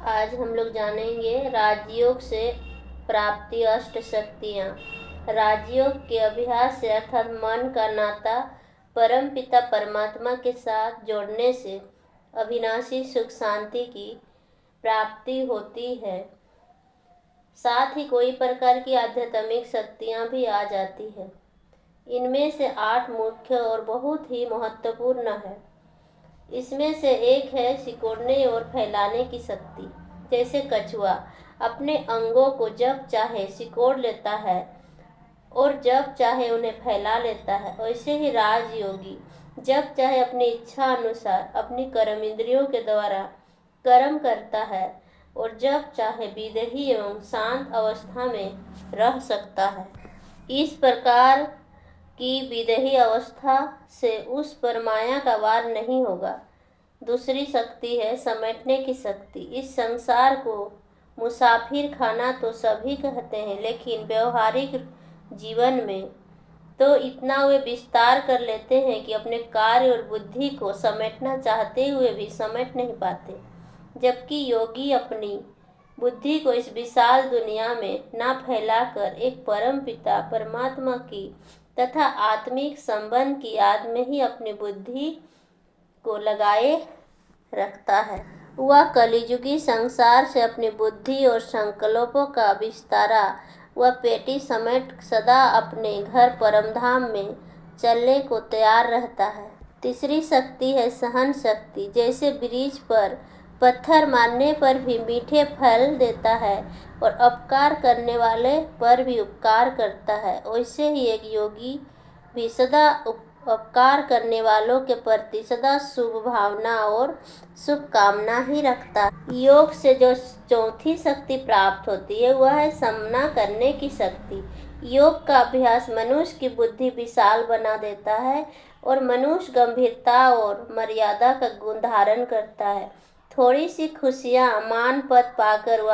आज हम लोग जानेंगे राजयोग से प्राप्ति अष्ट शक्तियाँ। राजयोग के अभ्यास से अर्थात मन का नाता परम पिता परमात्मा के साथ जोड़ने से अविनाशी सुख शांति की प्राप्ति होती है। साथ ही कोई प्रकार की आध्यात्मिक शक्तियाँ भी आ जाती है। इनमें से 8 मुख्य और बहुत ही महत्वपूर्ण है। इसमें से एक है सिकोड़ने और फैलाने की शक्ति। जैसे कछुआ अपने अंगों को जब चाहे सिकोड़ लेता है और जब चाहे उन्हें फैला लेता है, वैसे ही राजयोगी जब चाहे अपनी इच्छा अनुसार अपनी कर्म इंद्रियों के द्वारा कर्म करता है और जब चाहे विदेही एवं शांत अवस्था में रह सकता है। इस प्रकार की विदेही अवस्था से उस पर माया का वार नहीं होगा। दूसरी शक्ति है समेटने की शक्ति। इस संसार को मुसाफिर खाना तो सभी कहते हैं, लेकिन व्यवहारिक जीवन में तो इतना वे विस्तार कर लेते हैं कि अपने कार्य और बुद्धि को समेटना चाहते हुए भी समेट नहीं पाते। जबकि योगी अपनी बुद्धि को इस विशाल दुनिया में ना फैलाकर एक परम पिता परमात्मा की तथा आत्मिक संबंध की याद में ही अपनी बुद्धि को लगाए रखता है। वह कलियुगी संसार से अपनी बुद्धि और संकल्पों का विस्तारा वह पेटी समेट सदा अपने घर परमधाम में चलने को तैयार रहता है। तीसरी शक्ति है सहन शक्ति। जैसे वृक्ष पर पत्थर मारने पर भी मीठे फल देता है और अपकार करने वाले पर भी उपकार करता है, वैसे ही एक योगी भी सदा उपकार करने वालों के प्रति सदा शुभ भावना और शुभ कामना ही रखता है। योग से जो चौथी शक्ति प्राप्त होती है वह है सामना करने की शक्ति। योग का अभ्यास मनुष्य की बुद्धि विशाल बना देता है और मनुष्य गंभीरता और मर्यादा का गुण धारण करता है। थोड़ी सी खुशियाँ मान पद पाकर वह